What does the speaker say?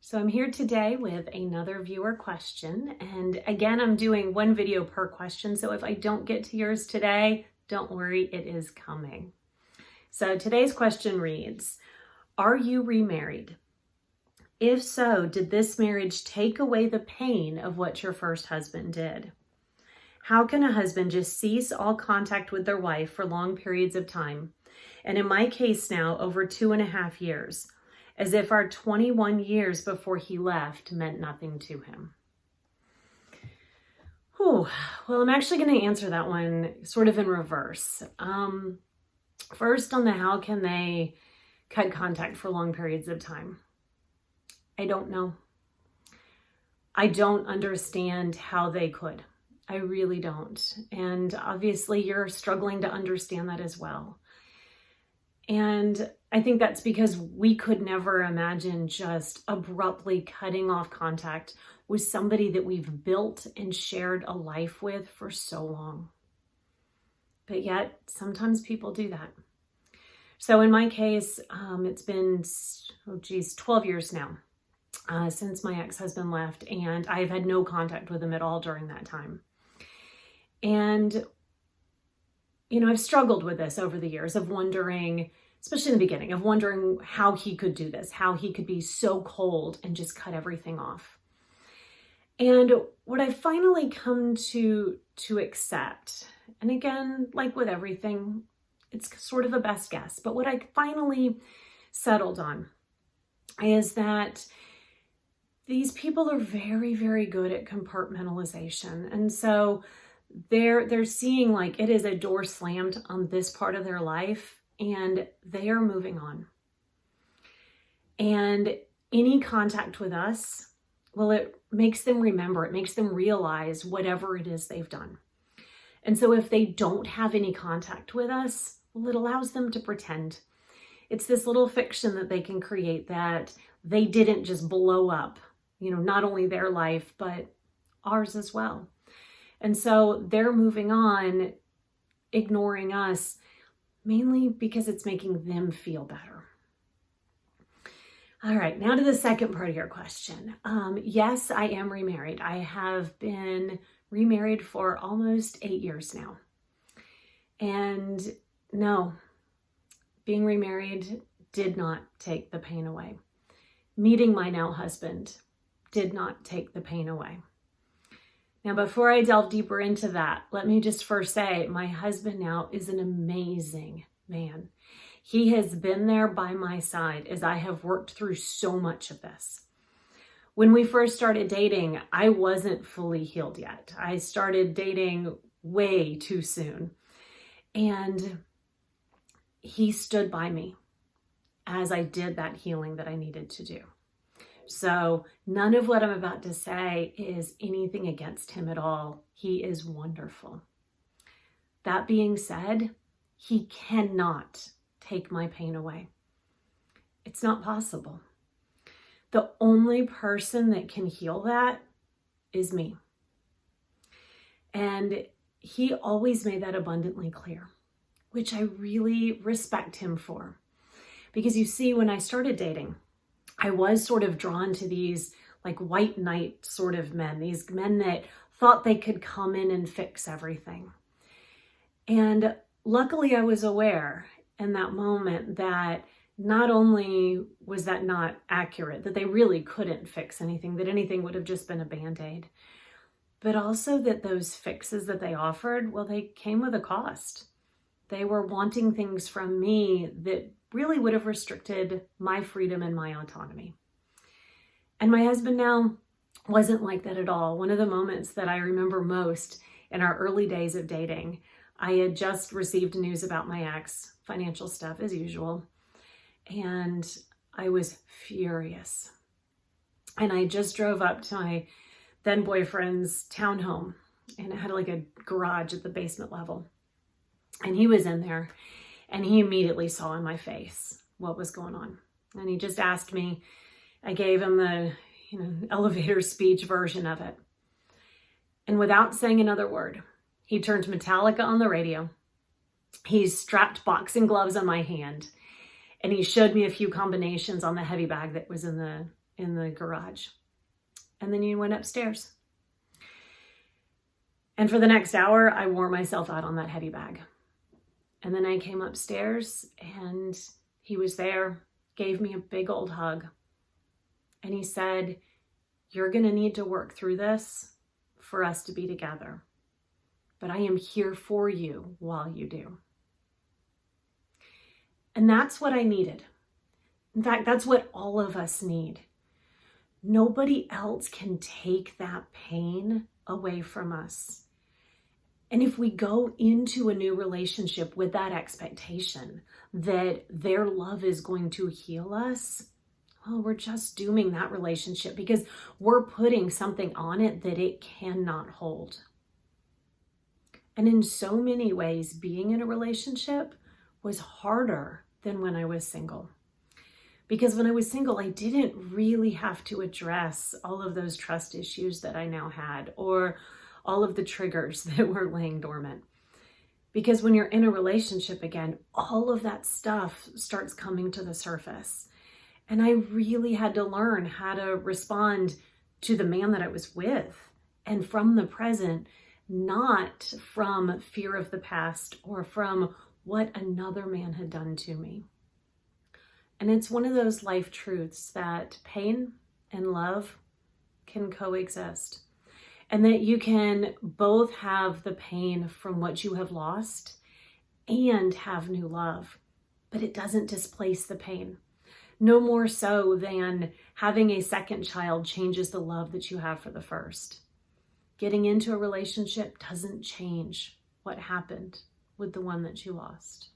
So I'm here today with another viewer question. And again, I'm doing one video per question. So if I don't get to yours today, don't worry, it is coming. So today's question reads, are you remarried? If so, did this marriage take away the pain of what your first husband did? How can a husband just cease all contact with their wife for long periods of time? And in my case now, over 2.5 years, as if our 21 years before he left meant nothing to him. Well, I'm actually going to answer that one sort of in reverse. First on the how can they cut contact for long periods of time? I don't know. I don't understand how they could. I really don't. And obviously you're struggling to understand that as well. And I think that's because we could never imagine just abruptly cutting off contact with somebody that we've built and shared a life with for so long. But yet, sometimes people do that. So in my case, it's been, 12 years now since my ex-husband left, and I've had no contact with him at all during that time. And I've struggled with this over the years of wondering, especially in the beginning, of wondering how he could do this, how he could be so cold and just cut everything off. And what I finally come to accept, and again, like with everything, it's sort of a best guess, but what I finally settled on is that these people are very, very good at compartmentalization. And so they're seeing like it is a door slammed on this part of their life and they are moving on. And any contact with us, well, it makes them remember, it makes them realize whatever it is they've done. And so if they don't have any contact with us, well, it allows them to pretend. It's this little fiction that they can create that they didn't just blow up, not only their life, but ours as well. And so they're moving on, ignoring us, mainly because it's making them feel better. All right, now to the second part of your question. Yes, I am remarried. I have been remarried for almost 8 years now. And no, being remarried did not take the pain away. Meeting my now husband did not take the pain away. Now, before I delve deeper into that, let me just first say my husband now is an amazing man. He has been there by my side as I have worked through so much of this. When we first started dating, I wasn't fully healed yet. I started dating way too soon. And he stood by me as I did that healing that I needed to do. So none of what I'm about to say is anything against him at all. He is wonderful. That being said, he cannot take my pain away. It's not possible. The only person that can heal that is me. And he always made that abundantly clear, which I really respect him for. Because you see, when I started dating, I was sort of drawn to these like white knight sort of men, these men that thought they could come in and fix everything. And luckily I was aware in that moment that not only was that not accurate, that they really couldn't fix anything, that anything would have just been a Band-Aid, but also that those fixes that they offered, well, they came with a cost. They were wanting things from me that really would have restricted my freedom and my autonomy. And my husband now wasn't like that at all. One of the moments that I remember most in our early days of dating, I had just received news about my ex, financial stuff as usual, and I was furious. And I just drove up to my then boyfriend's townhome, and it had like a garage at the basement level. And he was in there. And he immediately saw in my face what was going on. And he just asked me, I gave him the, elevator speech version of it. And without saying another word, he turned Metallica on the radio. He strapped boxing gloves on my hand. And he showed me a few combinations on the heavy bag that was in in the garage. And then you went upstairs. And for the next hour, I wore myself out on that heavy bag. And then I came upstairs and he was there, gave me a big old hug. And he said, "You're going to need to work through this for us to be together. But I am here for you while you do." And that's what I needed. In fact, that's what all of us need. Nobody else can take that pain away from us. And if we go into a new relationship with that expectation that their love is going to heal us, well, we're just dooming that relationship because we're putting something on it that it cannot hold. And in so many ways, being in a relationship was harder than when I was single. Because when I was single, I didn't really have to address all of those trust issues that I now had, or all of the triggers that were laying dormant. Because when you're in a relationship again, all of that stuff starts coming to the surface. And I really had to learn how to respond to the man that I was with and from the present, not from fear of the past or from what another man had done to me. And it's one of those life truths that pain and love can coexist. And that you can both have the pain from what you have lost and have new love. But it doesn't displace the pain. No more so than having a second child changes the love that you have for the first. Getting into a relationship doesn't change what happened with the one that you lost.